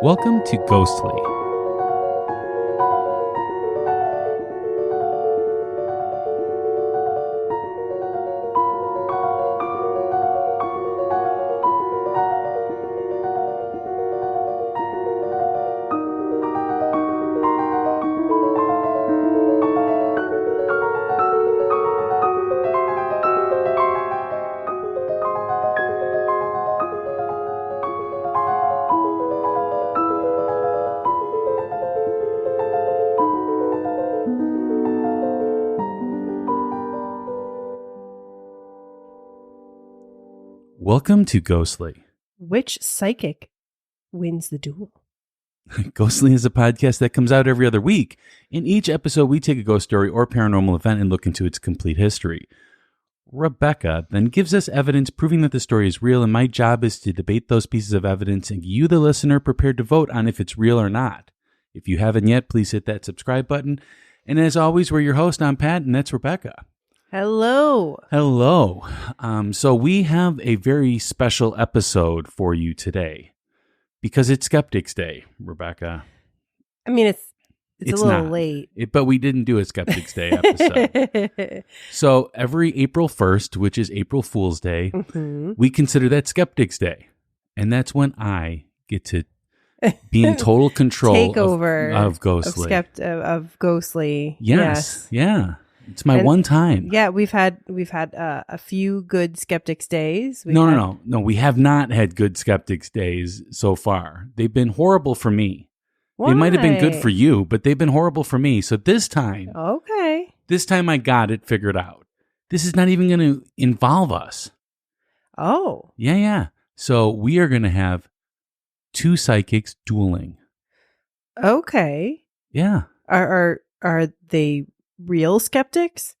Welcome to Ghostly. Welcome to Ghostly. Which psychic wins the duel? Ghostly is a podcast that comes out every other week. In each episode, we take a ghost story or paranormal event and look into its complete history. Rebecca then gives us evidence proving that the story is real, and my job is to debate those pieces of evidence and you, the listener, prepared to vote on if it's real or not. If you haven't yet, please hit that subscribe button. And as always, we're your host. I'm Pat, and that's Rebecca. Hello. Hello. So we have a very special episode for you today because it's Skeptics Day, Rebecca. I mean, it's a little not late. But we didn't do a Skeptics Day episode. So every April 1st, which is April Fool's Day, we consider that Skeptics Day. And that's when I get to be in total control Take over of Ghostly. Of Ghostly. Yes. Yeah. It's my one time. Yeah, we've had a few good Skeptics Days. No. We have not had good Skeptics Days so far. They've been horrible for me. Why? They might have been good for you, but they've been horrible for me. So this time I got it figured out. This is not even going to involve us. Oh. Yeah. So we are going to have two psychics dueling. Okay. Yeah. Are they real skeptics?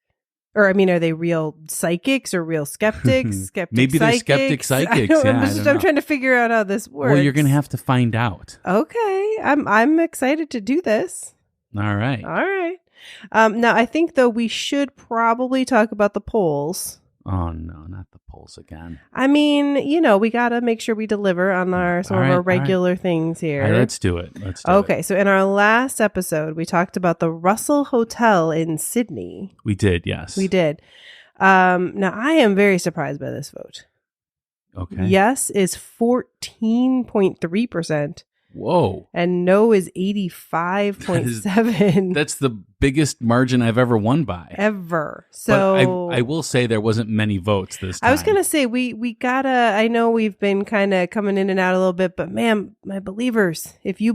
Or, I mean, are they real psychics or real skeptics? Maybe they're skeptic psychics. I'm trying to figure out how this works. Well, you're going to have to find out. Okay. I'm excited to do this. All right. Now, I think, though, we should probably talk about the polls. Oh, no, not the polls again. I mean, we got to make sure we deliver on some of our regular things here. All right, let's do it. Okay, so in our last episode, we talked about the Russell Hotel in Sydney. We did, yes. We did. Now, I am very surprised by this vote. Okay. Yes is 14.3%. Whoa. And no is 85.7%. That's the biggest margin I've ever won by. Ever. So but I will say there wasn't many votes this time. I was going to say, we gotta, I know we've been kind of coming in and out a little bit, but man, my believers, if you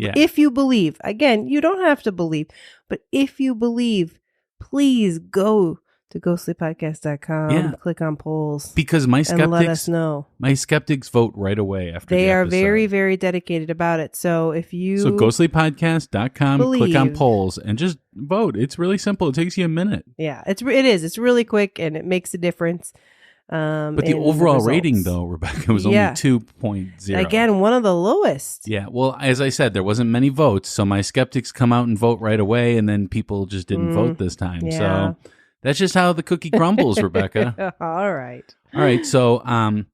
believe, again, you don't have to believe, but if you believe, please go to ghostlypodcast.com, click on polls. Because my skeptics, and let us know. My skeptics vote right away after they the are episode. very, very dedicated about it. So if you ghostlypodcast.com, click on polls and just vote. It's really simple. It takes you a minute. Yeah, it is. It's really quick and it makes a difference. But the overall rating, though, Rebecca, was only 2.0. Again, one of the lowest. Yeah. Well, as I said, there wasn't many votes. So my skeptics come out and vote right away. And then people just didn't vote this time. Yeah. So that's just how the cookie crumbles, Rebecca. All right. So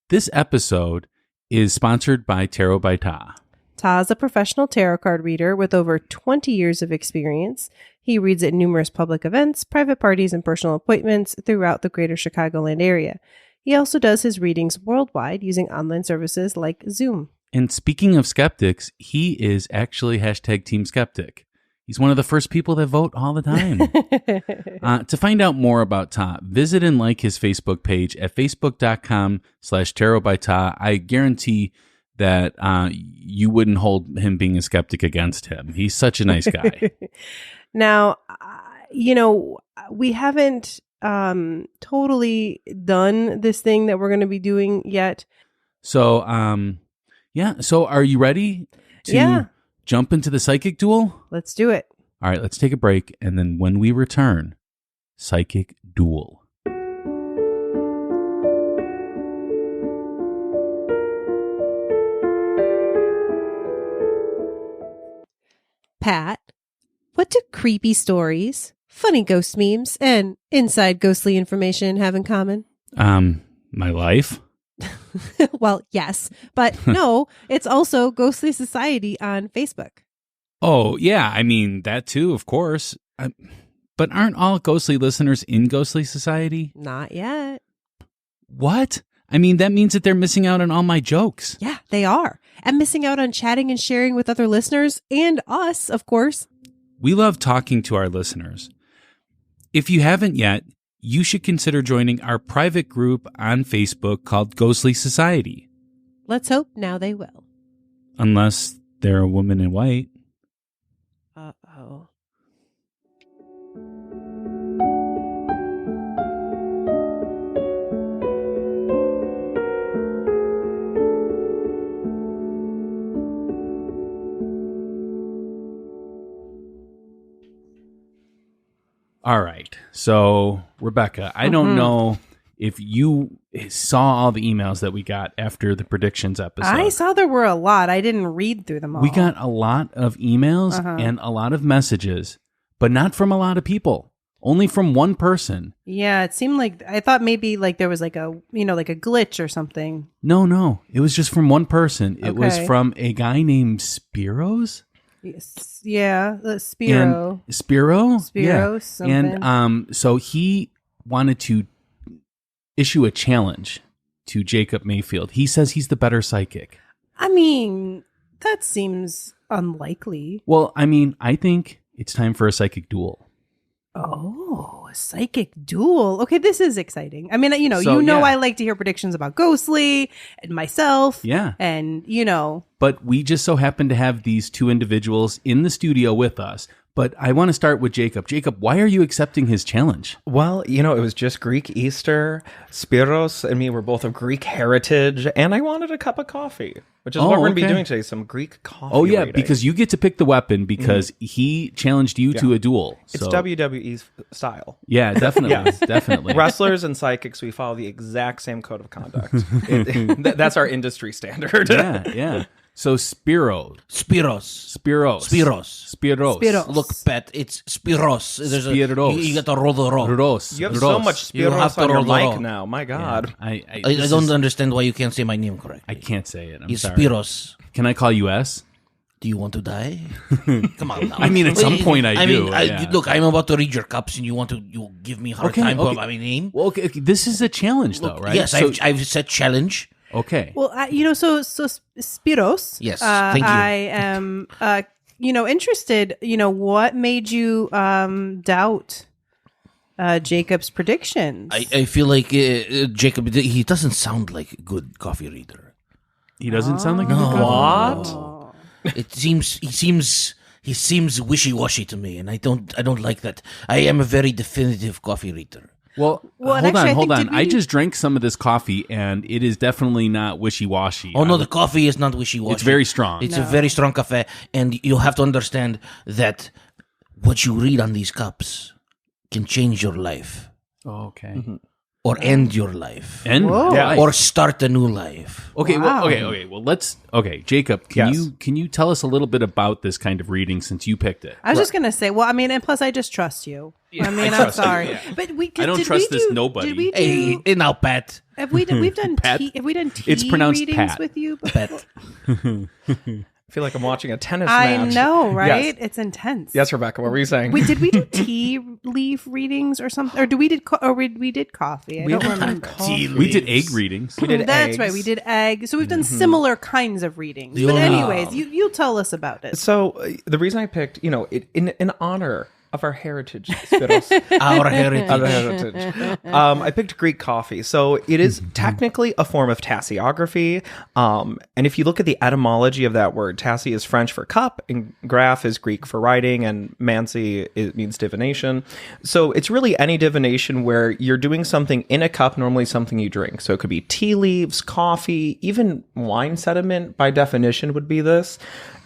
this episode is sponsored by Tarot by Ta. Ta is a professional tarot card reader with over 20 years of experience. He reads at numerous public events, private parties, and personal appointments throughout the greater Chicagoland area. He also does his readings worldwide using online services like Zoom. And speaking of skeptics, he is actually #Team Skeptic. He's one of the first people that vote all the time. To find out more about Ta, visit and like his Facebook page at facebook.com/tarot by Ta. I guarantee that you wouldn't hold him being a skeptic against him. He's such a nice guy. Now, we haven't totally done this thing that we're going to be doing yet. So, So are you ready to jump into the psychic duel? Let's do it. All right, let's take a break. And then when we return, psychic duel. Pat, what do creepy stories, funny ghost memes, and inside ghostly information have in common? My life. Well, yes, but no, it's also Ghostly Society on Facebook. Oh, yeah. I mean, that too, of course. But aren't all Ghostly listeners in Ghostly Society? Not yet. What? I mean, that means that they're missing out on all my jokes. Yeah, they are. And missing out on chatting and sharing with other listeners and us, of course. We love talking to our listeners. If you haven't yet, you should consider joining our private group on Facebook called Ghostly Society. Let's hope now they will. Unless they're a woman in white. Uh-oh. All right. So, Rebecca, I don't know if you saw all the emails that we got after the predictions episode. I saw there were a lot. I didn't read through them all. We got a lot of emails and a lot of messages, but not from a lot of people. Only from one person. Yeah, it seemed like I thought maybe like there was like a like a glitch or something. No. It was just from one person. It was Okay. from a guy named Spiros. Yes. Yeah, Spiro. Spiro? Spiro, Yeah. something. And so he wanted to issue a challenge to Jacob Mayfield. He says he's the better psychic. I mean, that seems unlikely. Well, I mean, I think it's time for a psychic duel. Oh, a psychic duel. Okay, this is exciting. I mean, So, yeah. I like to hear predictions about Ghostly and myself. Yeah. And, But we just so happen to have these two individuals in the studio with us. But I want to start with Jacob. Jacob, why are you accepting his challenge? Well, it was just Greek Easter. Spiros and me were both of Greek heritage, and I wanted a cup of coffee, which is what we're going to be doing today, some Greek coffee. Oh, yeah, reading. because you get to pick the weapon because he challenged you to a duel. It's So- WWE style. Yeah, definitely. Yes. Definitely. Wrestlers and psychics, we follow the exact same code of conduct. That's our industry standard. Yeah. So Spiros. Look, Pat, it's Spiros. There's Spiros. You got to roll the roll. Ros. You have so much You have Spiros to on your roll the mic roll. now. My God. I I don't understand why you can't say my name correctly. I can't say it. I'm It's sorry. Spiros. Can I call you S? Do you want to die? Come on now. I mean, at some point I do, mean, yeah. look, I'm about to read your cups, and you give me a hard time about my name. Well, okay, this is a challenge, though, right? Yes, So- I've said challenge. okay. well, so Spiros. Yes, thank you. I am, interested. What made you doubt Jacob's predictions? I feel like Jacob, he doesn't sound like a good coffee reader. He doesn't sound like a No. good guy. What? He seems wishy-washy to me, and I don't like that. I am a very definitive coffee reader. Well, and actually, I hold think, on. did I we- just drank some of this coffee, and it is definitely not wishy-washy. Oh no, the coffee is not wishy-washy. It's very strong. It's a very strong cafe, and you have to understand that what you read on these cups can change your life Oh, okay. or end your life And Whoa. Yeah. or start a new life. okay, Wow. well, let's. Okay, Jacob, can Yes. you tell us a little bit about this kind of reading since you picked it? I was just gonna say, well, I mean, and plus, I just trust you. I mean, I I'm trust you, sorry, yeah. but I don't did trust we this do- nobody. Did we Hey, do? now, Pat. We've done Pat? tea? Have we done tea It's pronounced readings Pat. with you? Pat. I feel like I'm watching a tennis I match. know, right? Yes. It's intense. Yes, Rebecca, what were you saying? Wait, did we do tea leaf readings or something? Or we did coffee? I don't remember. We did egg readings. We did That's eggs. right. We did egg. So we've done similar kinds of readings. The But only- anyways, you tell us about it. So the reason I picked, in honor of our heritage, Spiros, Our heritage. Our heritage. I picked Greek coffee. So it is technically a form of tasseography. And if you look at the etymology of that word, tassi is French for cup, and graph is Greek for writing, and mancy means divination. So it's really any divination where you're doing something in a cup, normally something you drink. So it could be tea leaves, coffee, even wine sediment by definition would be this.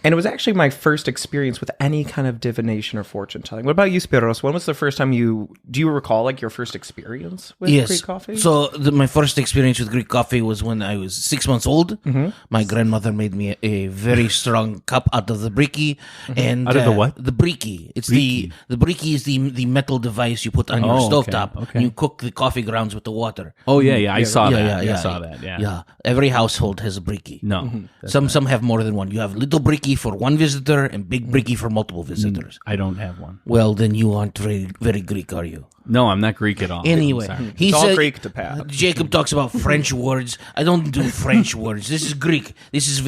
And it was actually my first experience with any kind of divination or fortune telling. What about you, Spiros? When was the first time do you recall like your first experience with Greek coffee? So my first experience with Greek coffee was when I was 6 months old. My grandmother made me a very strong cup out of the briki. And Out of the what? The briki. It's Briki. the briki is the metal device you put on your stovetop. okay. And you cook the coffee grounds with the water. Oh yeah. I saw that. Yeah, I yeah. saw that. Yeah. Yeah. Every household has a briki. No. Some have more than one. You have little briki for one visitor and big briki for multiple visitors. I don't have one. Well, then you aren't very, very Greek, are you? No, I'm not Greek at all. Anyway, I'm sorry. he It's all said, Greek to Pat. Jacob talks about French words. I don't do French words. This is Greek. This is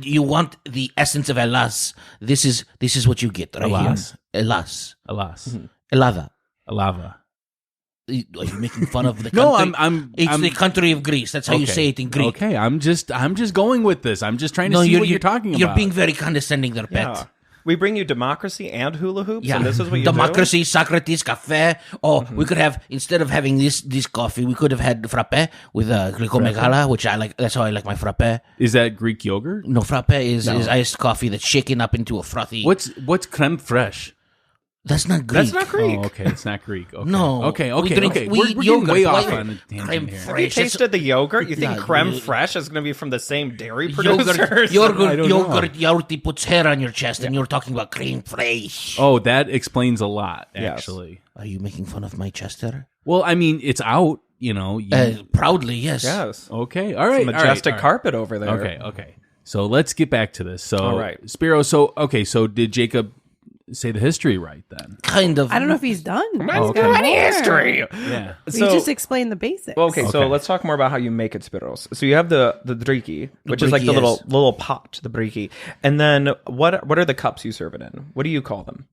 you want the essence of elas. This is what you get right Elas. here. Elas. Alas. Elada. Alava. Are you making fun of the country? No, It's the country of Greece. That's how you Okay. say it in Greek. Okay, I'm just going with this. I'm just trying to see what you're talking about. You're being very condescending there, Pet. Yeah. We bring you democracy and hula hoops, Yeah, and this is what you democracy, Socrates, cafe. Oh, we could have, instead of having this coffee, we could have had frappe with glycomegala, which I like. That's how I like my frappe. Is that Greek yogurt? No, frappe is iced coffee that's shaken up into a frothy. What's creme fraiche? That's not Greek. That's not Greek. Oh, okay, it's not Greek. Okay. No. Okay. We drink- Okay. we We're eat getting yogurt. way Why- off on the creme tangent here. Have you fraiche. tasted the yogurt? You think Yeah, creme you- fraiche is going to be from the same dairy producers? Yogurt, don't know. yogurt puts hair on your chest, and you're talking about cream fraiche. Oh, that explains a lot, Yes. actually. Are you making fun of my chest there? Well, I mean, it's out. You know. Proudly, yes. Yes. Okay. All right. Majestic all right. carpet over there. Okay. So let's get back to this. So, All right. Spiro. So did Jacob say the history right then? Kind of. I don't know if he's done. Oh, okay. Any history. Yeah. We just explained the basics. Well, okay, so Okay. let's talk more about how you make it, Spiros. So you have the driki, which is like the briki, little pot, the briki, and then what are the cups you serve it in? What do you call them?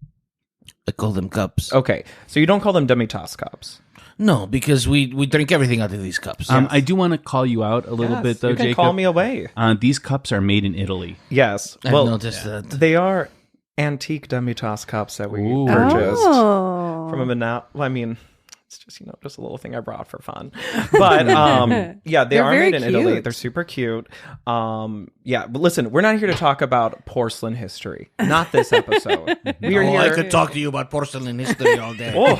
I call them cups. Okay, so you don't call them demi-tasse cups. No, because we drink everything out of these cups. I do want to call you out a little bit, though, you can Jacob. call me away. These cups are made in Italy. Yes, I've well, noticed that. they are antique demi-tasse cups that we Ooh. purchased Oh. from a well, I mean, it's just just a little thing I brought for fun. But yeah, they They're are very made in Italy. cute. They're super cute. Yeah, but listen, we're not here to talk about porcelain history. Not this episode. We are Oh, here. I could talk to you about porcelain history all day. Oh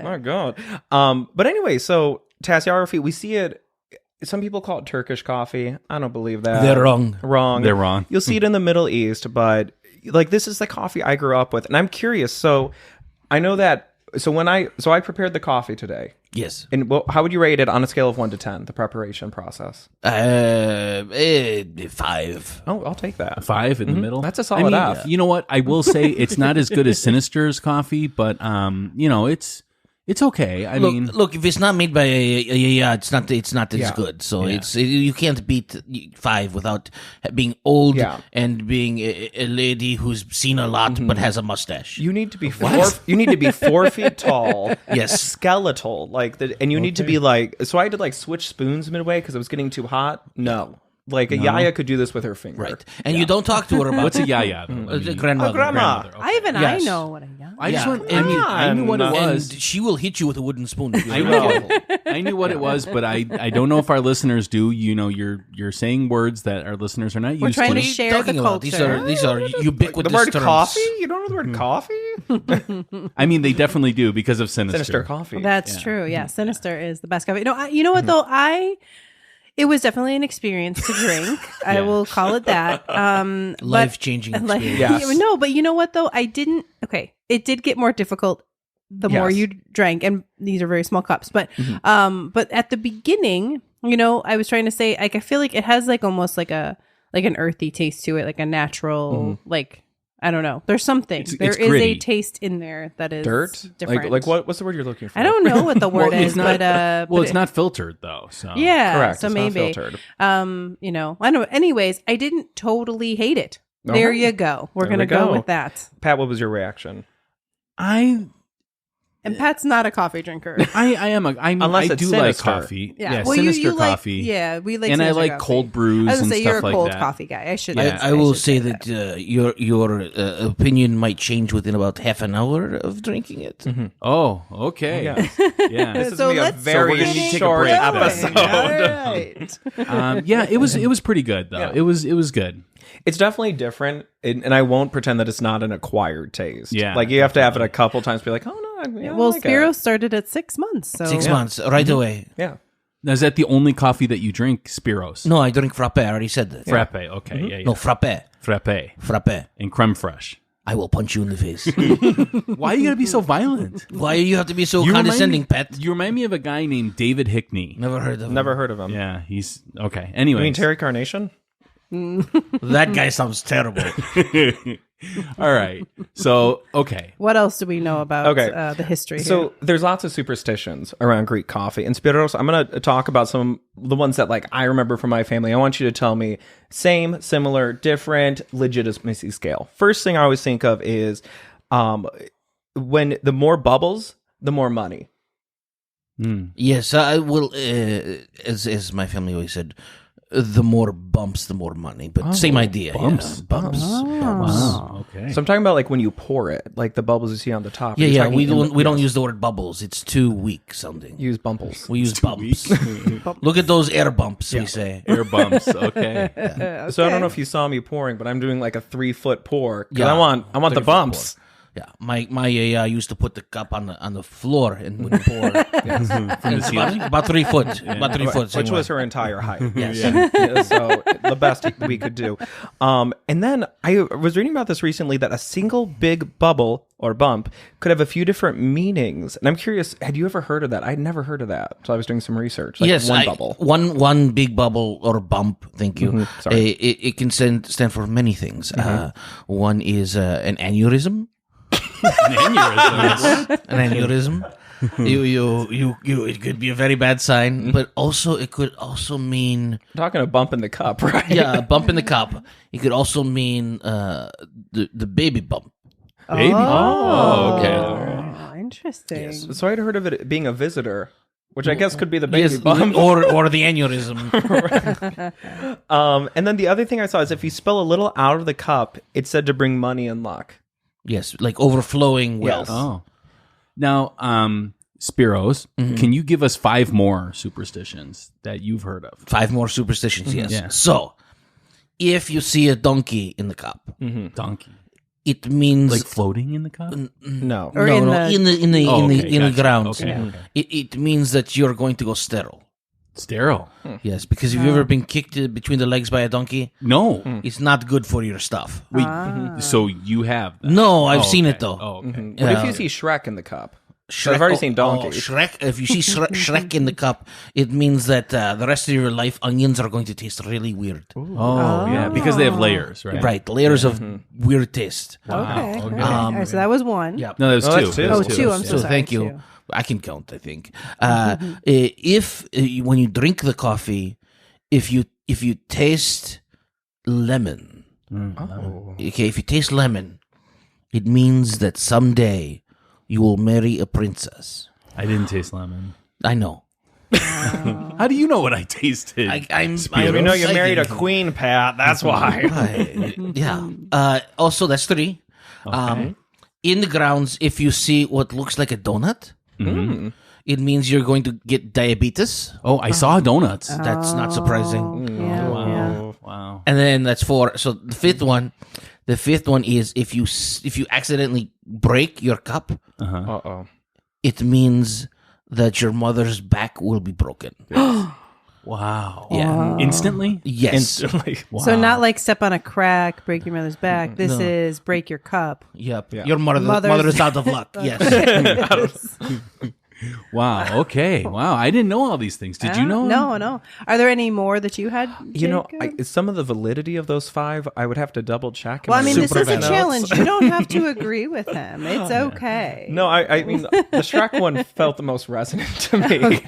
my god. But anyway, so tassiography, we see it. Some people call it Turkish coffee. I don't believe that. They're wrong. Wrong. They're wrong. You'll see it in the Middle East, but like this is the coffee I grew up with, and I'm curious. So I know that. So I prepared the coffee today. Yes. And how would you rate it on a scale of 1 to 10? The preparation process. 5. Oh, I'll take that. 5 in the middle. That's a solid F. You know what? I will say it's not as good as Sinister's coffee, but it's okay. I mean, Look, if it's not made by it's not as Yeah. good. So you can't beat 5 without being old Yeah. and being a lady who's seen a lot but has a mustache. You need to be 4 feet tall. Yes. Skeletal, and you need to be like. So I had to switch spoons midway because it was getting too hot. No, a yaya could do this with her finger. Right. And you don't talk to her about what's a yaya? Though? I a mean, grandmother. grandma. grandmother, okay. I Yes. know what I got. I just Yeah. want. I mean, I knew what it And was. she will hit you with a wooden spoon if you're I not know. careful. I knew what it was, but I don't know if our listeners do. You know, you're saying words that our listeners are not We're used trying to. to What are you share talking the about? culture. These are ubiquitous The word terms. coffee? You don't know the word coffee? I mean, they definitely do because of Sinister. Sinister coffee. That's true. Yeah, Sinister is the best coffee. No, you know what though? It was definitely an experience to drink. I will call it that. Life-changing experience. Yes. No, but you know what though? I didn't. Okay, it did get more difficult the more Yes. you drank, and these are very small cups. But at the beginning, I was trying to say, I feel like it has almost like an earthy taste to it, like a natural, I don't know. There's something. There it's is gritty. a taste in there that is Dirt? different. What's the word you're looking for? I don't know what the word Well, is, but it's not filtered though. So yeah, Correct. so it's maybe not filtered. I don't know. Anyways, I didn't totally hate it. There Okay. you go. We're There gonna we go go. with that. Pat, what was your reaction? And Pat's not a coffee drinker. I am a. I mean, Unless I it's do Sinister. like coffee. Yeah, Sinister you like, coffee. yeah, we like, and I Sinister like coffee. cold brews I was and gonna say stuff you're a like cold that. coffee guy. I should. Yeah. I will should say that your opinion might change within about half an hour of drinking it. Oh, okay. Yeah. Yeah. This is So going to be a let's very get into short break then. episode. All right. Yeah, it was pretty good though. Yeah. It was good. It's definitely different, and I won't pretend that it's not an acquired taste. Yeah, like you have to have it a couple times to be like, oh no, I Well, like Spiro it. started at 6 months. So 6 months, right away. Yeah. Now, is that the only coffee that you drink, Spiros? No, I drink frappe. I already said that. Frappe. Okay. Yeah. No, frappe. Frappe. Frappe. And creme fraiche. I will punch you in the face. Why are you going to be so violent? Why do you have to be so You condescending, remind pet? me, You remind me of a guy named David Hickney. Never heard of him. Never heard of him. Yeah, he's... Okay. You Anyway. mean Terry Carnation? That guy sounds terrible. All right. So, okay. what else do we know about the history here? So there's lots of superstitions around Greek coffee. And Spiros, I'm going to talk about some the ones that like I remember from my family. I want you to tell me same, similar, different, legitimacy scale. First thing I always think of is when the more bubbles, the more money. Yes, I will. As my family always said, the more bumps, the more money. But same idea. bumps. Yeah. Bumps. Wow. Okay. So I'm talking about like when you pour it, like the bubbles you see on the top. Yeah, You're yeah. talking We in don't. the- We don't yes. use the word bubbles. It's too weak sounding. Use bumples. We use bumps. Look at those air bumps. We say. Air bumps. Okay. So I don't know if you saw me pouring, but I'm doing like a 3-foot pour. 'Cause Yeah. I want the 3-foot bumps. Yeah, my used to put the cup on the floor and would pour. From the ceiling? About 3 foot. About 3 foot. Which same was way. her entire height. Yes. Yeah, so the best we could do. And then I was reading about this recently that a single big bubble or bump could have a few different meanings. And I'm curious, had you ever heard of that? I'd never heard of that. So I was doing some research. Like Yes, one bubble. One big bubble or bump. Thank you. Sorry. It can stand for many things. One is an aneurysm. An aneurysm. An aneurysm. You. It could be a very bad sign, but also it could also mean I'm talking a bump in the cup, right? a bump in the cup. It could also mean the baby bump. Baby. Oh, okay. Oh, interesting. So I'd heard of it being a visitor, which I guess could be the baby Yes, bump. or the aneurysm. And then the other thing I saw is if you spill a little out of the cup, it's said to bring money and luck. Yes, like overflowing wealth. Yes. Oh. Now, Spiros, can you give us 5 more superstitions that you've heard of? 5 more superstitions. Yes. Yeah. So, if you see a donkey in the cup, Donkey. it means Like floating in the cup? No. Or no, in no, the- in the Oh, okay, in the gotcha. grounds. Okay, okay. It means that you're going to go sterile. Sterile. Yes, because if you've ever been kicked between the legs by a donkey, No. it's not good for your stuff. Wait, so you have that? No, I've Oh, seen okay. it though. Oh, okay. What if you see Shrek in the cup? Shrek, I've already seen donkey. Shrek. If you see Shrek in the cup, it means that the rest of your life onions are going to taste really weird. Oh, yeah, because they have layers, right? Right, layers of weird taste. Okay. okay. All right, so that was one. Yeah. No, there's Oh, two. that's two. There's Oh, two. I'm so So sorry. thank you. Two. I can count. I think if when you drink the coffee, if you taste lemon, okay, if you taste lemon, it means that someday you will marry a princess. I didn't taste lemon. I know. How do you know what I tasted? I'm. We know you I married a can- queen, Pat. That's why. Yeah. Also, that's 3. In the grounds, if you see what looks like a donut, it means you're going to get diabetes. Oh, I saw donuts. That's not surprising. Yeah, yeah. Wow. And then that's 4. So the fifth one is if you accidentally break your cup, Uh-oh. it means that your mother's back will be broken. Wow. Yeah. Instantly? Yes. Instantly. So not like step on a crack, break your mother's back. This No. is break your cup. Yep. Yeah. Your mother is out of luck. Yes. Wow. Okay. Wow. I didn't know all these things. Did you know? No. Are there any more that you had? You know, Jacob? some of the validity of those 5, I would have to double check. in Well, I my mean, this is a notes. challenge. You don't have to agree with him. It's okay. No, I mean, the Shrek one felt the most resonant to me.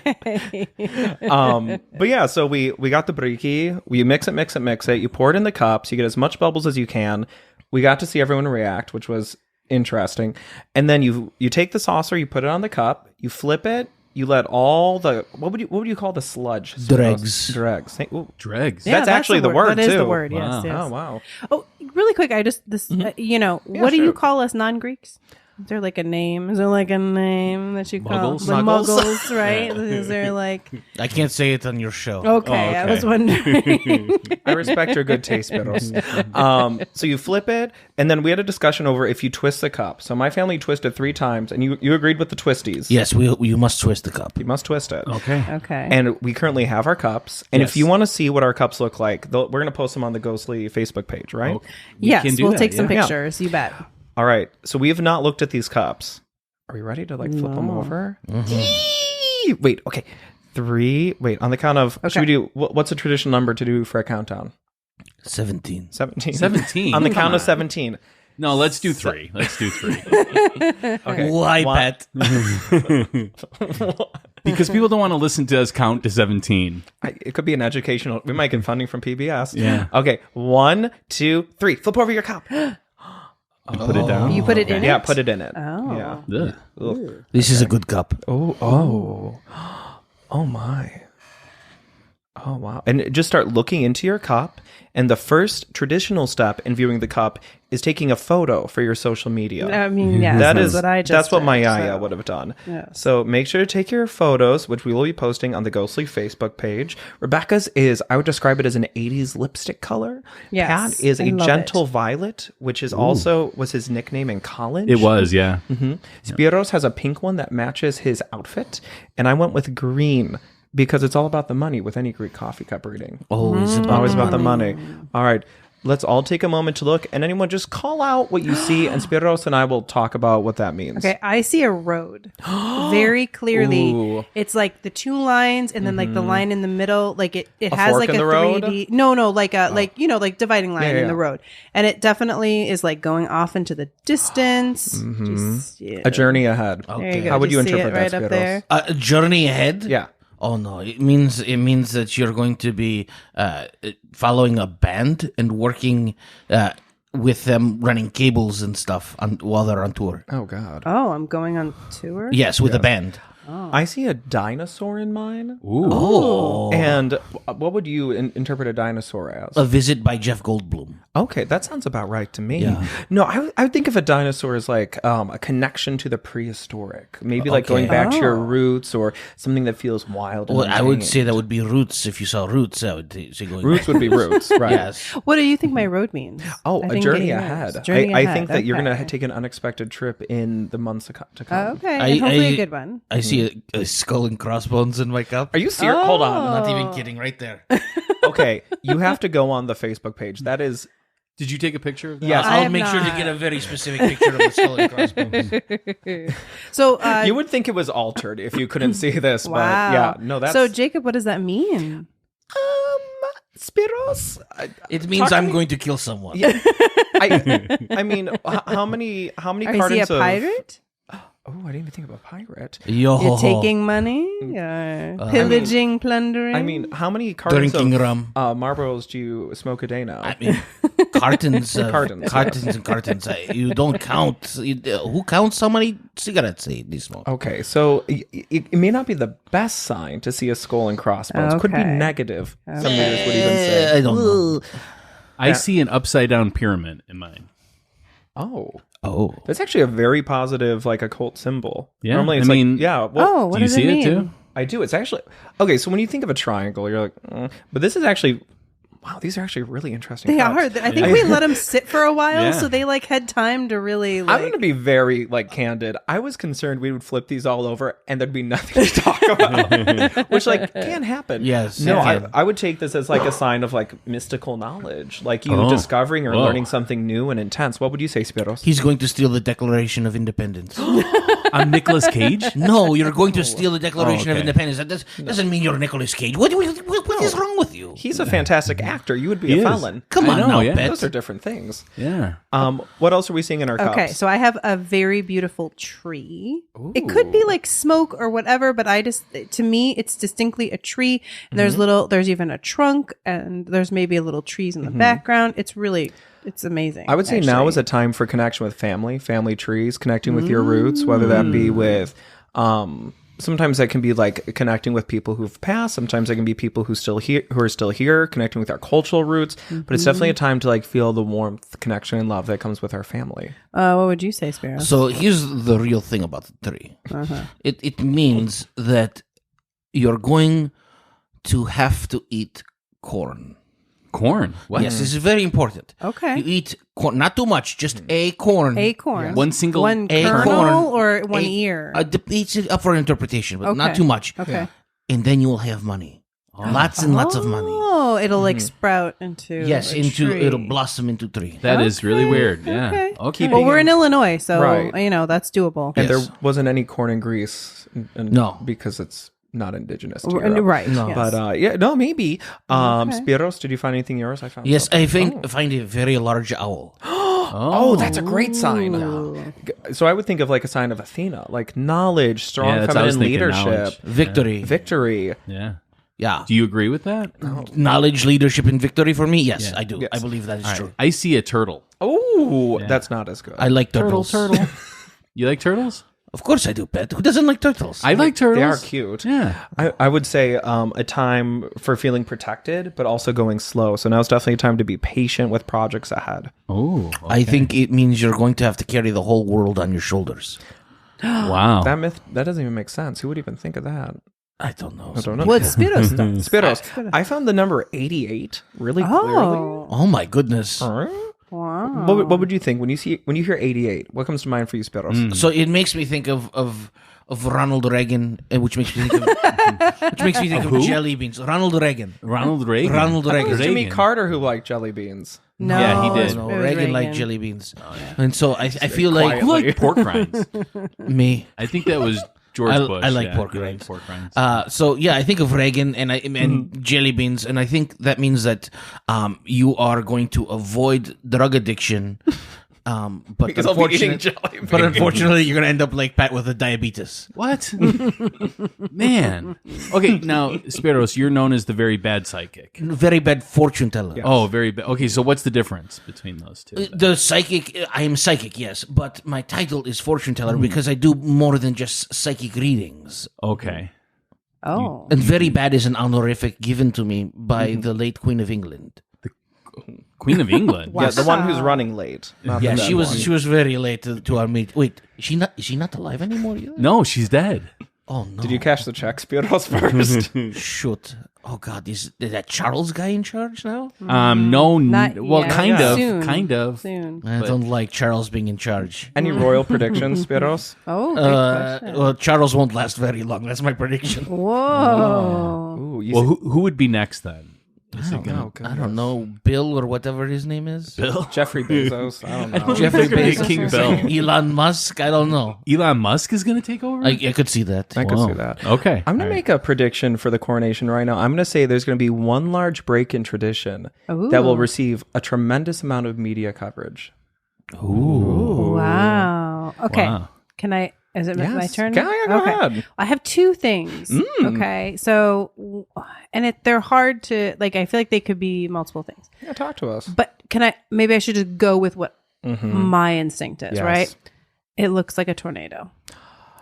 But yeah, so we got the briki. We mix it. You pour it in the cups. You get as much bubbles as you can. We got to see everyone react, which was interesting. And then you take the saucer, you put it on the cup, you flip it, you let all the what would you call the sludge? Dregs. Dregs. Hey, ooh. Dregs. Yeah, That's actually the word, That is the too. word. Wow. Yes. Oh wow. Oh, really quick. I just what do sure. you call us non-Greeks? Is there like a name? Is there like a name that you call Muggles? the Muggles? Right? Is there like? I can't say it on your show. Okay, I was wondering. I respect your good taste, Spiros. So you flip it, and then we had a discussion over if you twist the cup. So my family twisted 3 times, and you agreed with the twisties. Yes, you must twist the cup. You must twist it. Okay. Okay. And we currently have our cups. And Yes. if you want to see what our cups look like, we're going to post them on the Ghostly Facebook page, right? Okay. We Yes, can do we'll that, take some yeah. pictures. You bet. All right. So we have not looked at these cups. Are we ready to flip them over? Wait. Okay. 3. Wait. On the count of. Okay. Should we do? What's a traditional number to do for a countdown? 17. 17. 17. On the Come count on. of 17. No, let's do 3. Let's do 3. Okay. Why, One- Pat? Because people don't want to listen to us count to 17. It could be an educational. We might get funding from PBS. Yeah. Okay. 1, 2, 3. Flip over your cup. Put it down. You put it in it? Yeah. Put it in it. Oh. Yeah. Ugh. Ugh. This is a good cup. Oh my. Oh, wow. And just start looking into your cup. And the first traditional step in viewing the cup is taking a photo for your social media. I mean, yes, That's what I just that's what my did, yaya so. would have done. Yes. So make sure to take your photos, which we will be posting on the Ghostly Facebook page. Rebecca's is, I would describe it as an 80s lipstick color. Yes, Pat is I a love gentle it. violet, which is also was his nickname in college. It was, yeah. Spiros has a pink one that matches his outfit, and I went with green because it's all about the money with any Greek coffee cup reading. Always about Always about the money. All right. Let's all take a moment to look, and anyone just call out what you see, and Spiros and I will talk about what that means. Okay, I see a road very clearly. Ooh. It's like the 2 lines, and then like the line in the middle. Like it A has fork like in a the road? 3D. No, like a like dividing line Yeah, in the yeah. road, and it definitely is like going off into the distance. Just, yeah. A journey ahead. There you go. How would Do you see interpret it right that, up Spiros? there? A journey ahead? Yeah. Oh no! It means that you're going to be following a band and working with them, running cables and stuff while they're on tour. Oh, God. Oh, I'm going on tour. Yes, with a band. I see a dinosaur in mine. Ooh. Oh, And what would you interpret a dinosaur as? a visit by Jeff Goldblum. Okay, that sounds about right to me. Yeah. No, I would think of a dinosaur as like a connection to the prehistoric. Maybe like going Okay. back to your roots or something that feels wild. And Well, I would untamed. say that would be Roots. If you saw Roots, I would say going Roots would be roots, right? Yes. What do you think my road means? Oh, I a think journey getting ahead. those. Journey I ahead. think that you're going Okay. to take an unexpected trip in the months to come. Oh, okay, I- and hopefully I- a good one. I see a skull and crossbones in my cup. Are you serious? Hold on. I'm not even kidding. Right there. Okay, you have to go on the Facebook page. That is, Did you take a picture of that? yes. I I'll have make sure to not. get a very specific picture of the skull and crossbones. So You would think it was altered if you couldn't see this, wow. but yeah, no, that's so Jacob. What does that mean? Spiros. It means Talk to I'm me. going to kill someone. Yeah. I mean, how many Is he a cartons of? pirate? Oh, I didn't even think of a pirate. Yo, You're taking money, pillaging, plundering. I mean, how many cartons drinking of rum. Marlboros do you smoke a day now? I mean, cartons, Cartons, cartons and cartons. You don't count. Who counts how many cigarettes they smoke? Okay, so it may not be the best sign to see a skull and crossbones. Could be Okay. negative. Some readers would even say. I don't know. I see an upside down pyramid in mine. Oh, that's actually a very positive, like occult symbol. Yeah, Normally it's I mean- like, yeah. Well, oh, what Do you does see it it mean? too? I do. It's actually okay. So when you think of a triangle, you're like, but this is actually, wow, these are actually really interesting. They cups. are. I think we let them sit for a while, Yeah. so they like had time to really. I'm Like, going to be very like candid. I was concerned we would flip these all over and there'd be nothing to talk about, which like can happen. Yes, No, it can. I would take this as like a sign of like mystical knowledge, like you Oh. discovering or Whoa. learning something new and intense. What would you say, Spiros? He's going to steal the Declaration of Independence. I'm Nicolas Cage? No, you're going to steal the Declaration of okay. Independence. That doesn't mean you're Nicolas Cage. What is wrong with you? He's a fantastic actor. You would be He a is. felon. Come I on know, now, yeah. Bet. Those are different things. Yeah. What else are we seeing in our cups? okay, so I have a very beautiful tree. It could be like smoke or whatever, but to me, it's distinctly a tree. And there's even a trunk, and there's maybe a little trees in the background. It's amazing. I would say now actually. is a time for connection with family trees, connecting with your roots, whether that be with sometimes that can be like connecting with people who've passed. Sometimes it can be people who are still here, connecting with our cultural roots. But it's definitely a time to like feel the warmth, connection, and love that comes with our family. What would you say, Spiro? So here's the real thing about the tree. It means that you're going to have to eat corn. Corn? What? Yes, this is very important. Okay. You eat corn, not too much, just a corn. Acorn. One single one acorn. kernel or one ear? It's up for interpretation, but not too much. Okay. And then you will have money. Lots and lots of money. Oh, it'll like sprout into it'll blossom into tree. That is really weird. Yeah. Okay. Well, we're in Illinois, so Right. that's doable. And Yes. there wasn't any corn in Greece. No. Because it's not indigenous to Europe. Right. No. Yes. But maybe. Spiros, did you find anything yours? I found Yes, something. I find a very large owl. Oh, that's a great sign. So I would think of like a sign of Athena, like knowledge, strong that's what I was feminine thinking, leadership, knowledge. Victory. victory. Yeah. Yeah. Do you agree with that? Knowledge, leadership, and victory for me? Yes, Yeah. I do. Yes. I believe that is true. I see a turtle. Oh, that's not as good. I like turtles. Turtle. You like turtles? Of course I do, Pet. Who doesn't like turtles? I like turtles. They are cute. Yeah. I would say a time for feeling protected, but also going slow. So now it's definitely a time to be patient with projects ahead. Oh. I think it means you're going to have to carry the whole world on your shoulders. Wow. That doesn't even make sense. Who would even think of that? I don't know. I don't know. What Spiros does? Spiros. I found the number 88 really clearly. Oh my goodness. Wow. What would you think when you hear 88? What comes to mind for you, Spiros? So it makes me think of Ronald Reagan, which makes me think of who? jelly beans. Ronald Reagan. Ronald Reagan. Ronald It Reagan. was Jimmy Reagan. Carter who liked jelly beans. No, Yeah, he did. No, it was Reagan liked jelly beans. And so I feel like Who liked pork rinds? me. I think that was George I- Bush. I like Yeah, pork he liked rinds. pork rinds. So yeah, I think of Reagan and jelly beans, and I think that means that you are going to avoid drug addiction. But Because I'll be eating jelly beans. But unfortunately, you're gonna end up like Pat with a diabetes. What? Man. Okay, now, Spiros, you're known as the very bad psychic. Very bad fortune teller. Oh, very bad. Okay, so what's the difference between those two? The psychic, I am psychic, yes, but my title is fortune teller because I do more than just psychic readings. Okay. Oh. And very bad is an honorific given to me by the late Queen of England. Queen of England. Wow. Yeah, the one who's running late. not Yeah, the she dead was one. she was very late to our meet. Wait, is she not alive anymore either? No, she's dead. Oh no! Did you cash the check, Spiros, first? Shoot! Oh God, is that Charles guy in charge now? No, Not well, yet. kind of, Soon. kind of. Soon. I don't like Charles being in charge. Any royal predictions, Spiros? Oh, good question. Well, Charles won't last very long. That's my prediction. Whoa. Ooh, you Well, see- who would be next then? I don't know, Bill or whatever his name is. Bill? Jeffrey Bezos. I don't know. Jeffrey Bezos, King Bill. Elon Musk. I don't know. Elon Musk is going to take over? I could see that. I could Whoa. see that. Okay. I'm going to make a prediction for the coronation right now. I'm going to say there's going to be one large break in tradition that will receive a tremendous amount of media coverage. Wow. Okay. Wow. Can I? Is it my Yes. turn? Go ahead. I have two things. Okay. So, and they're hard to like. I feel like they could be multiple things. Yeah, talk to us. But can I? Maybe I should just go with what my instinct is. Yes. Right. It looks like a tornado,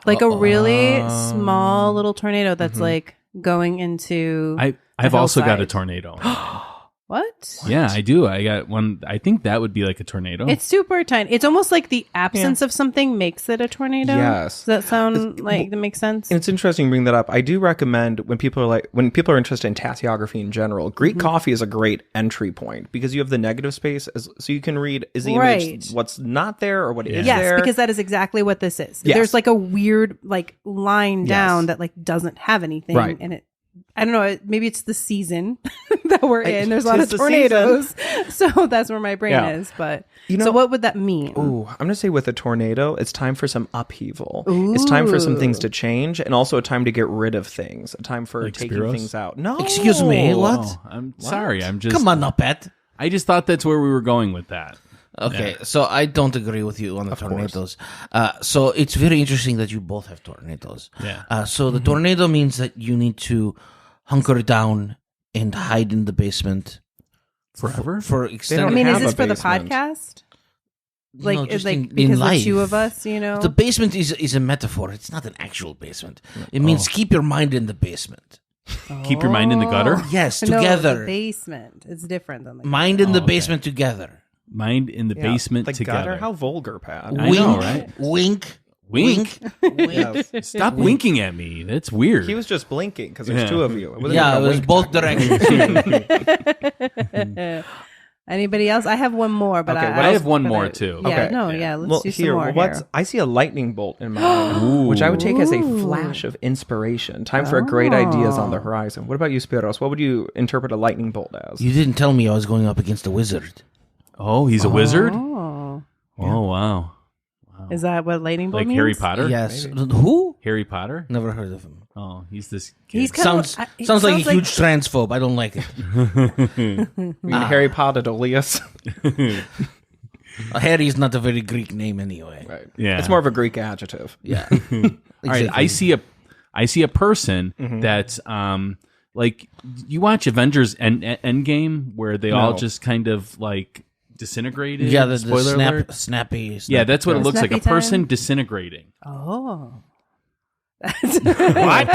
like a really small little tornado that's like going into. I've also got a hillside. tornado. What? Yeah, I do. I got one. I think that would be like a tornado. It's super tiny. It's almost like the absence of something makes it a tornado. Yes. Does that sound like that makes sense? It's interesting you bring that up. I do recommend when people are interested in tassiography in general, Greek coffee is a great entry point because you have the negative space, so you can read is the Right. image what's not there or what is Yes, there. because that is exactly what this is. Yes. There's like a weird like line down Yes. that like doesn't have anything Right. in it. I don't know. Maybe it's the season that we're in. There's a lot of Tis the tornadoes, so that's where my brain Yeah. is. But You know- so, what would that mean? Ooh, I'm going to say with a tornado, it's time for some upheaval. It's time for some things to change and also a time to get rid of things, a time for Like taking Spiros? things out. No. Excuse me, what? Oh, I'm sorry. I'm just. Come on now, Pat. I just thought that's where we were going with that. Okay, so I don't agree with you on the tornadoes. So it's very interesting that you both have tornadoes. Yeah. So the tornado means that you need to hunker down and hide in the basement Forever? for I extended. mean, is have this a for the basement. podcast? Like, No, just in because the life. two of us, you know. The basement is a metaphor. It's not an actual basement. It means keep your mind in the basement. Keep your mind in the gutter. Yes, No, together. the basement. It's different than the Mind in the okay. basement together. Mind in the Yeah, basement the together. gutter. How vulgar, Pat. I Wink, know, right? Wink. Wink. Yes. Stop winking at me. That's weird. He was just blinking because there's Yeah. two of you. It wasn't Yeah, even it a was wink both technically. directions. Anybody else? I have one more, but Okay, I have one but more, too. Yeah, Okay. no, yeah. Let's Well, do some here, more what's here. I see a lightning bolt in mind, which I would take as a Ooh. flash of inspiration. Time for great ideas on the horizon. What about you, Spiros? What would you interpret a lightning bolt as? You didn't tell me I was going up against a wizard. Oh, he's a wizard? Oh, Oh, wow. is that what lightning bolt Like means? Harry Potter? Yes. Who? Harry Potter? Never heard of him. Oh, he's this kid. He's kind Sounds of sounds like a huge transphobe. I don't like it. I mean, Harry Potterdolius. Harry's not a very Greek name anyway. Right. Yeah. It's more of a Greek adjective. Yeah. All right, I see a person Mm-hmm. that's like you watch Avengers Endgame where they all No. just kind of like disintegrated. Yeah, the Spoiler alert. snappy. Yeah, that's what it looks like. A Snappy time? person disintegrating. Oh. What?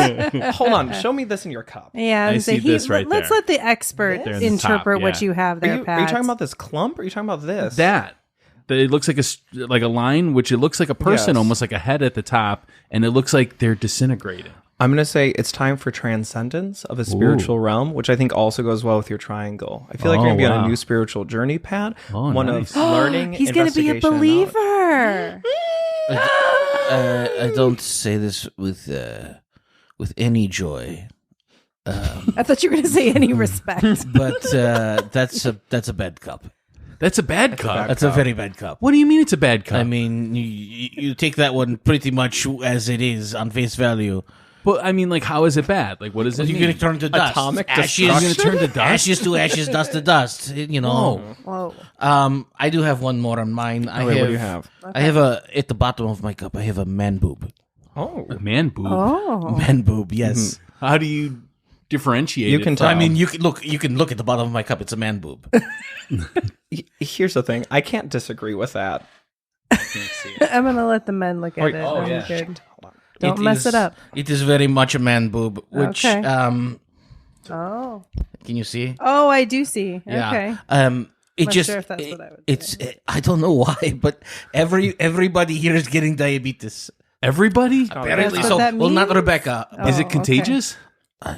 Hold on. Show me this in your cup. Yeah, I and see this right let's there. let the expert There in the interpret top, what yeah. you have Are there, you Pat. talking about this clump or are you talking about this? That it looks like a line, which it looks like a person, Yes. almost like a head at the top, and it looks like they're disintegrating. I'm going to say it's time for transcendence of a spiritual realm, which I think also goes well with your triangle. I feel like Oh, you're going to be on wow. a new spiritual journey, Pat. Oh, One nice. of learning, He's going to be a investigation, and knowledge. believer. I don't say this with any joy, I thought you were going to say any respect. but that's a bad cup. That's a bad cup. That's a very bad cup. What do you mean it's a bad cup? I mean, you take that one pretty much as it is on face value. but I mean, like, how is it bad? Like, what does it You're mean? going to turn to dust. Atomic ashes. You're going to turn to dust. Ashes to ashes, dust to dust. You know. Whoa. I do have one more on mine. Oh, wait, what do you have? I have at the bottom of my cup. I have a man boob. Oh. Man boob. Oh. Man boob. Yes. How do you differentiate? You it can from- tell. I mean, you can look. You can look at the bottom of my cup. It's a man boob. Here's the thing. I can't disagree with that. I'm going to let the men look at it. oh, I'm yeah. good. Don't mess it up. It is very much a man boob. Which Okay. can Oh. you see? Oh, I do see. Yeah. Okay. It Not just sure if that's what I would it's I don't know why, but everybody here is getting diabetes. Everybody? Apparently, That's so what that well, not means? Rebecca. Oh, Is it okay. contagious?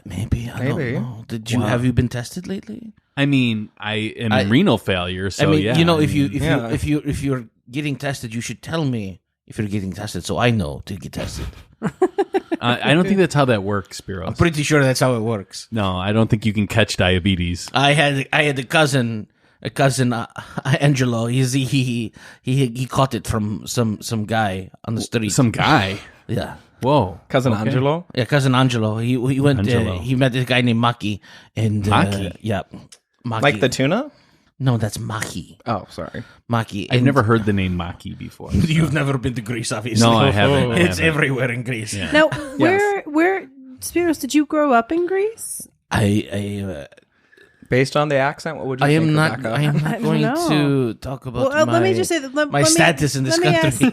Maybe I Maybe. don't know. Did you have you been tested lately? I mean, I am in renal failure, so I mean, yeah. you know, I if you mean, if you're getting tested, you should tell me if you're getting tested, so I know to get tested. I don't think that's how that works, Spiros. I'm pretty sure that's how it works. No, I don't think you can catch diabetes. I had a cousin Angelo. He caught it from some guy on the street. Some guy. Yeah. Whoa. Cousin Okay. Angelo? Yeah, cousin Angelo. He went. Angelo. He met this guy named Maki, and Maki? yeah, Maki. Like the tuna? No, that's Maki. Oh, sorry. Maki. I've And never heard the name Maki before. You've never been to Greece, obviously. No, I haven't. I It's haven't. everywhere in Greece. Now, where, Spiros, did you grow up in Greece? Based on the accent, what would you I think, am not. Rebecca? I am I not don't going know. to talk about. Well, my, let me just say that. my status in this country.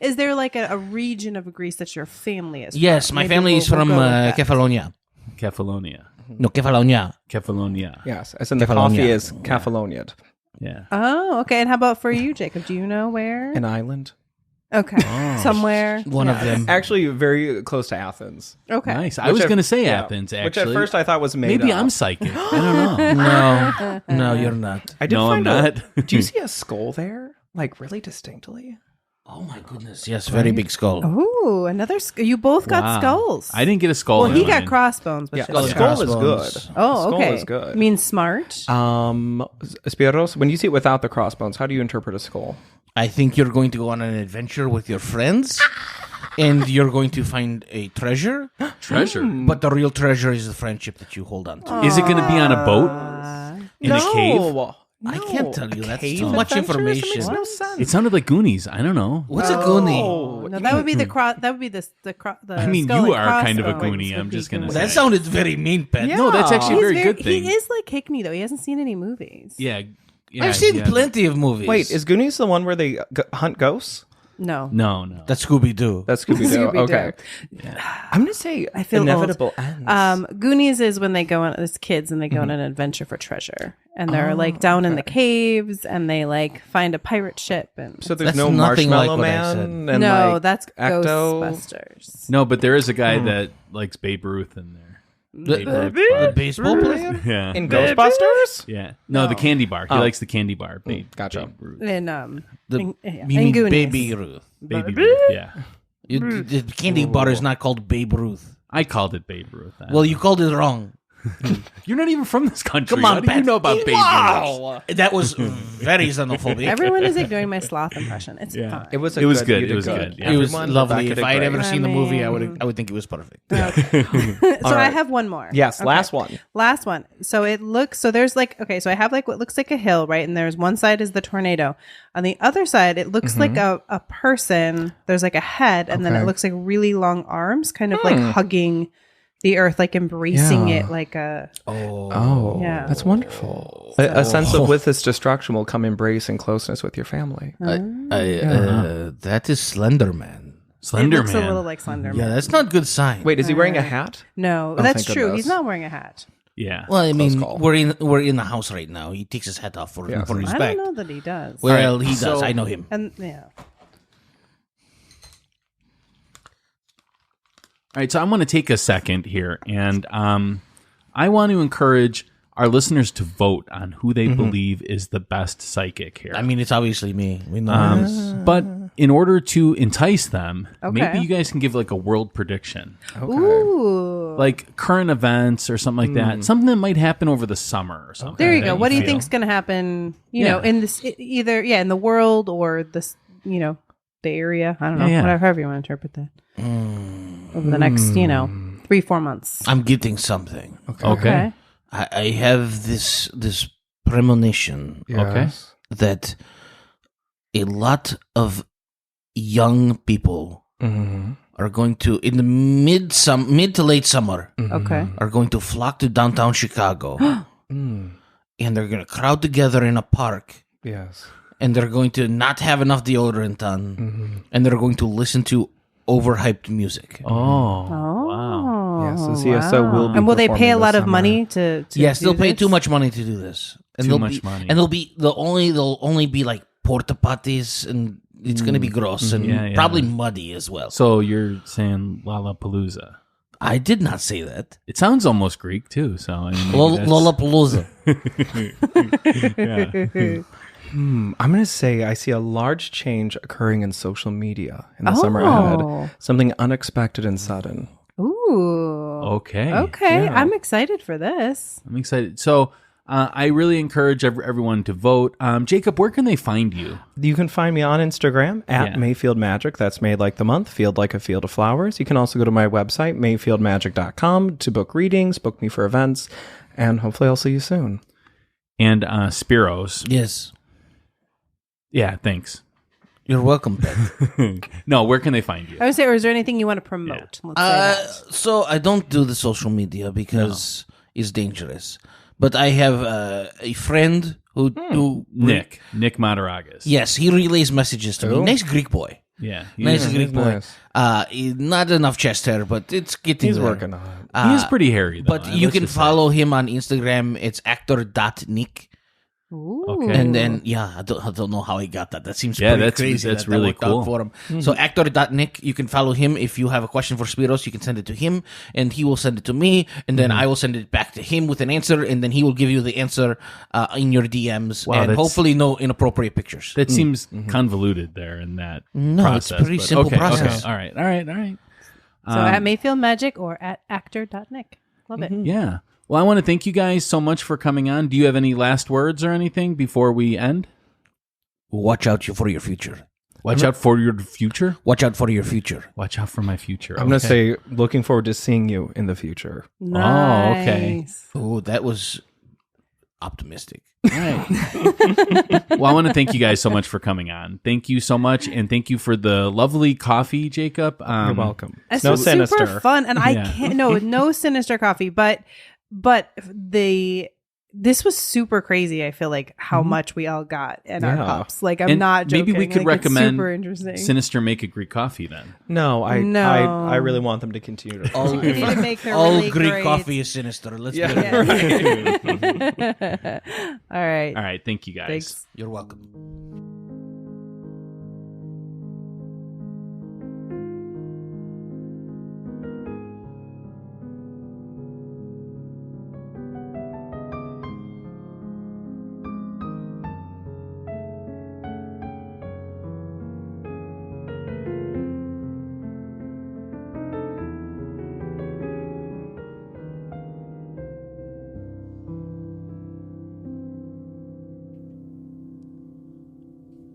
Is there like a region of Greece that your family is? Yes, from? my Maybe family is we'll from go with that. Kefalonia. Kefalonia. No, Kefalonia. Kefalonia. Yes, as in the Kefalonia. coffee is Cathaloniad. Yeah. Oh, okay. And how about for you, Jacob? Do you know where? An island. Okay, somewhere. One of them. Actually, very close to Athens. Okay. Nice. I was going to say Yeah. Athens, actually. Which at first I thought was made Maybe up. I'm psychic. I don't know. No, you're not. I did No, I'm find not. Do you see a skull there? Like, really distinctly? Oh my goodness! Yes, very big skull. Ooh, another. You both got Wow. skulls. I didn't get a skull. Well, in he got mine. crossbones, but Yeah, just- a skull is Crossbones. good. Oh, skull okay. is good. Means smart. Spiros, when you see it without the crossbones, how do you interpret a skull? I think you're going to go on an adventure with your friends, and you're going to find a treasure. Treasure. But the real treasure is the friendship that you hold on to. Is it going to be on a boat? In a cave? I can't tell you. That's Cave too much adventures? It information. makes no sense. It sounded like Goonies. I don't know. What's a goonie? Oh, No, that would be the cross. That would be the. I mean, skull you and are kind of a crossbones goonie, would I'm be just gonna goonie. say. That sounded very mean, Pet. Yeah. No, that's actually a He's very good thing. He is like Hickney though. He hasn't seen any movies. Yeah. Yeah, I've seen yeah. plenty of movies. Wait, is Goonies the one where they hunt ghosts? No. No. That's Scooby-Doo. That's Scooby-Doo. Scooby-Doo. Okay. I'm going to say I feel inevitable ends. Goonies is when they go on as kids and they go on an adventure for treasure, and they're like down in the caves, and they like find a pirate ship. And So there's That's no nothing Marshmallow like what I Man? said. And no, like that's Ecto? Ghostbusters. No, but there is a guy that likes Babe Ruth in there. The baseball player? Yeah. In Ghostbusters? Yeah. No, the candy bar. He likes the candy bar. Gotcha. Babe Ruth. In You in mean Goonies. Baby Ruth. Baby Ruth. Yeah. The candy bar is not called Babe Ruth. I called it Babe Ruth. Well, you called it wrong. You're not even from this country. Come on, How do you Pat. know about Babe Ruth? That was very xenophobic. Everyone is ignoring my sloth impression. It's fine. It was It was good. good. You did It was good. Yeah. It was Everyone, lovely. Rebecca If did I had great. ever seen the movie, I mean- would think it was perfect. So I have one more. Yes, Okay. last one. Last one. So it looks, so there's like, okay, so I have like what looks like a hill, right? And there's one side is the tornado. On the other side, it looks like a person. There's like a head, and then it Okay. looks like really long arms, kind of like hugging the earth, like embracing Yeah. it like a. Oh, Yeah. that's wonderful. A sense of with this destruction will come embrace and closeness with your family. That is Slender Man. Slender It looks Man. a little like Slender Man. Yeah, that's not good sign. Wait, is he wearing a hat? No, Oh, that's thank true. goodness. He's not wearing a hat. Yeah. Well, I mean, call. we're in the house right now. He takes his hat off for Yeah. for I respect. don't know that he does. Well, All right, he so- does. I know him. And yeah. All right, so I want to take a second here, and I want to encourage our listeners to vote on who they believe is the best psychic here. I mean, it's obviously me. We know this. But in order to entice them, Okay. maybe you guys can give like a world prediction, Ooh. like current events or something like that, something that might happen over the summer or something. There you that go. What do you feel. think's going to happen, you Yeah. know, in this either in the world or this, you know, the area, I don't know, Yeah. whatever, however you want to interpret that. Over the next, 3-4 months. I'm getting something. Okay. I have this premonition Okay. that a lot of young people are going to, in the mid to late summer, Okay. are going to flock to downtown Chicago, and they're going to crowd together in a park, Yes. and they're going to not have enough deodorant on, and they're going to listen to overhyped music. Oh, Oh. wow. Yes, the CSO will be And will they pay performing a this lot of summer. money to Yes, do they'll pay this? too much money to do this. And Too they'll much be, money. And they'll only be like porta potties, and it's going to be gross and Yeah, yeah. probably muddy as well. So you're saying Lollapalooza. I did not say that. It sounds almost Greek too. So I mean, maybe that's- Lollapalooza. Yeah. I'm going to say I see a large change occurring in social media in the summer ahead. Something unexpected and sudden. Ooh. Okay. Okay. Yeah. I'm excited for this. I'm excited. So I really encourage everyone to vote. Jacob, where can they find you? You can find me on Instagram at Yeah. Mayfield Magic. That's made like the month, field like a field of flowers. You can also go to my website, mayfieldmagic.com, to book readings, book me for events, and hopefully I'll see you soon. And Spiros. Yes. Yeah, thanks. You're welcome, Pat. No, where can they find you? I would say, or is there anything you want to promote? Let's say that. So I don't do the social media because it's dangerous. But I have a friend who Nick Mataragas. Yes, he relays messages to me. Who? Nice Greek boy. Yeah. Nice he's Greek boy. nice. Not enough chest hair, but it's getting He's there. working on it. He is pretty hairy, though. But you can follow him on Instagram. It's actor.nick. Ooh. Okay. And then, I don't know how he got that. That seems Yeah, pretty that's- crazy. that's that really worked out cool. for him. So actor.nick, you can follow him. If you have a question for Spiros, you can send it to him, and he will send it to me, and then I will send it back to him with an answer, and then he will give you the answer in your DMs, Wow, and that's- hopefully no inappropriate pictures. That seems convoluted there in that No, it's process. a pretty but simple okay, process. Okay. All right. So at Mayfield Magic or at actor.nick. Love it. Yeah. Well, I want to thank you guys so much for coming on. Do you have any last words or anything before we end? Watch out for your future. Watch out for your future. Watch out for your future. Watch out for my future. I'm going to Okay. say, looking forward to seeing you in the future. Nice. okay. Oh, that was optimistic. All right. Well, I want to thank you guys so much for coming on. Thank you so much, and thank you for the lovely coffee, Jacob. You're welcome. It's No so sinister. super fun, and I Yeah. can't. No sinister coffee, but the this was super crazy. I feel like how much we all got in our cups. Like, I'm And not joking. maybe we could like, it's recommend super interesting. Sinister make a Greek coffee then. No, I really want them to continue to. All, They need to make their all really Greek great- coffee is sinister. Let's get it. Yeah. All right. All right. Thank you guys. Thanks. You're welcome.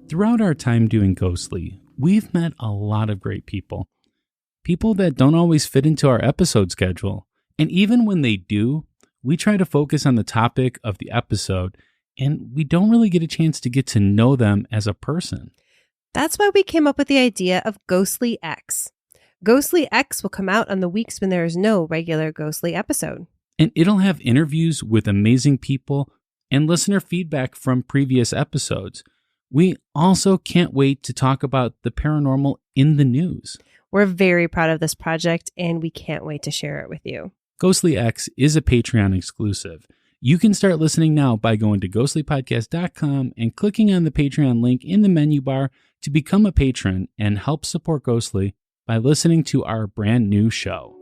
Throughout our time doing Ghostly, we've met a lot of great people. People that don't always fit into our episode schedule. And even when they do, we try to focus on the topic of the episode, and we don't really get a chance to get to know them as a person. That's why we came up with the idea of Ghostly X. Ghostly X will come out on the weeks when there is no regular Ghostly episode. And it'll have interviews with amazing people and listener feedback from previous episodes. We also can't wait to talk about the paranormal in the news. We're very proud of this project, and we can't wait to share it with you. Ghostly X is a Patreon exclusive. You can start listening now by going to ghostlypodcast.com and clicking on the Patreon link in the menu bar to become a patron and help support Ghostly by listening to our brand new show.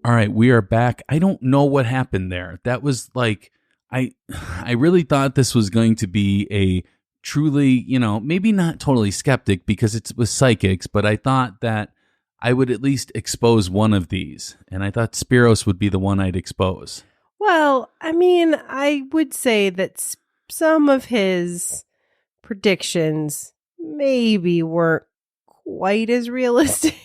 All right, we are back. I don't know what happened there. That was like, I really thought this was going to be a truly, maybe not totally skeptic because it was psychics, but I thought that I would at least expose one of these. And I thought Spiros would be the one I'd expose. Well, I mean, I would say that some of his predictions maybe weren't quite as realistic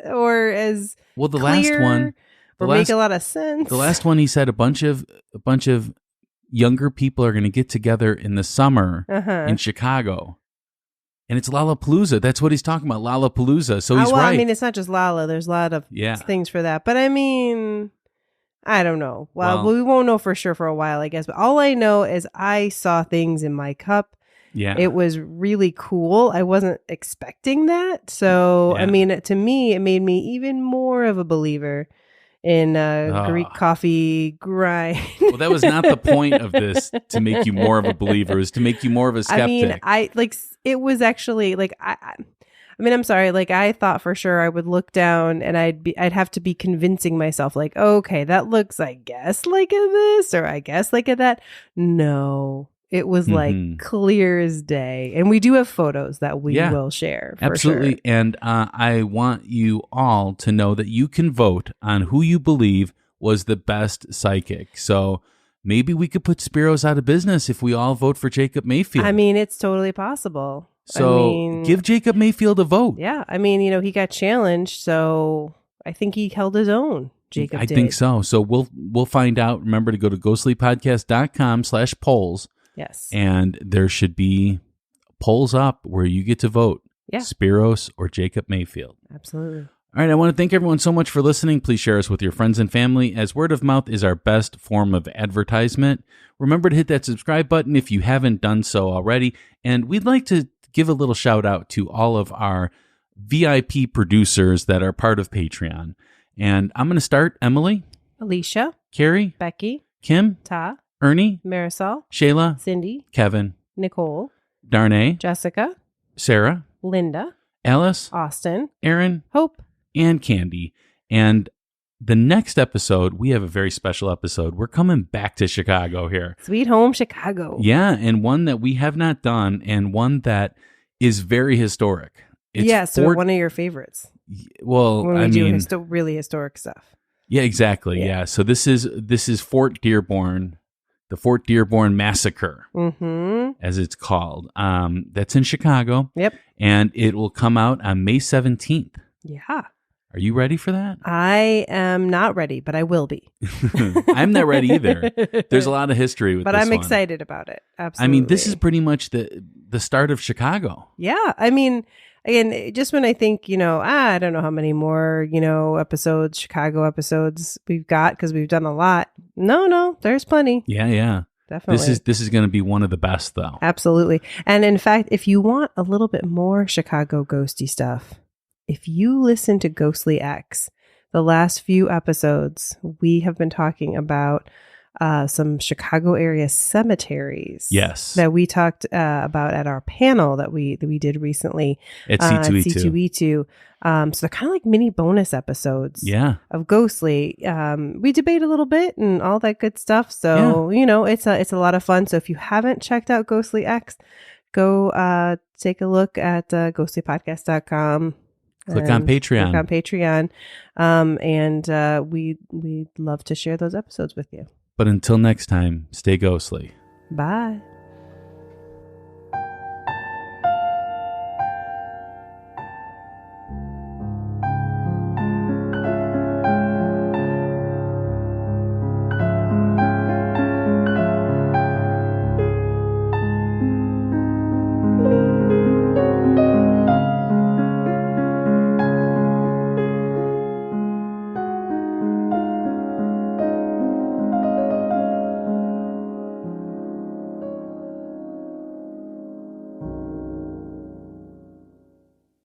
or as well. The clear. Last one. Make a lot of sense. The last one, he said a bunch of younger people are going to get together in the summer in Chicago, and it's Lollapalooza. That's what he's talking about, Lollapalooza. So he's right. I mean, it's not just Lala. There's a lot of things for that. But I mean, I don't know. Well, we won't know for sure for a while, I guess. But all I know is I saw things in my cup. Yeah, it was really cool. I wasn't expecting that. So I mean, to me, it made me even more of a believer in Greek coffee grind. Well, that was not the point of this, to make you more of a believer. It was to make you more of a skeptic. I mean, it was actually I mean, I'm sorry. Like, I thought for sure I would look down and I'd have to be convincing myself, like, okay, that looks, I guess, like a this, or I guess like a that. No, it was like clear as day. And we do have photos that we will share. For absolutely. Sure. And I want you all to know that you can vote on who you believe was the best psychic. So maybe we could put Spiros out of business if we all vote for Jacob Mayfield. I mean, it's totally possible. So give Jacob Mayfield a vote. Yeah. I mean, he got challenged. So I think he held his own. Jacob did. I think so. So we'll find out. Remember to go to ghostlypodcast.com/polls. Yes. And there should be polls up where you get to vote. Yeah. Spiros or Jacob Mayfield. Absolutely. All right. I want to thank everyone so much for listening. Please share us with your friends and family, as word of mouth is our best form of advertisement. Remember to hit that subscribe button if you haven't done so already. And we'd like to give a little shout out to all of our VIP producers that are part of Patreon. And I'm going to start. Emily, Alicia, Carrie, Becky, Kim, Ta, Ernie, Marisol, Shayla, Cindy, Kevin, Nicole, Darnay, Jessica, Sarah, Linda, Alice, Austin, Aaron, Hope, and Candy. And the next episode, we have a very special episode. We're coming back to Chicago here. Sweet home Chicago. Yeah, and one that we have not done, and one that is very historic. It's so one of your favorites. Well, when we do really historic stuff. Yeah, exactly. Yeah. So this is Fort Dearborn, the Fort Dearborn Massacre, as it's called. That's in Chicago. Yep. And it will come out on May 17th. Yeah. Are you ready for that? I am not ready, but I will be. I'm not ready either. There's a lot of history with but this I'm one. excited about it. Absolutely. I mean, this is pretty much the start of Chicago. Yeah. I mean, again, just when I think, I don't know how many more, episodes, Chicago episodes we've got because we've done a lot. No, there's plenty. Yeah. Definitely. This is going to be one of the best, though. Absolutely. And in fact, if you want a little bit more Chicago ghosty stuff, if you listen to Ghostly X, the last few episodes, we have been talking about some Chicago area cemeteries. Yes. That we talked about at our panel that we did recently at C2E2. C2E2. So they're kind of like mini bonus episodes of Ghostly. We debate a little bit and all that good stuff. So, it's a lot of fun. So if you haven't checked out Ghostly X, go take a look at ghostlypodcast.com. Click on Patreon. And we'd love to share those episodes with you. But until next time, stay ghostly. Bye.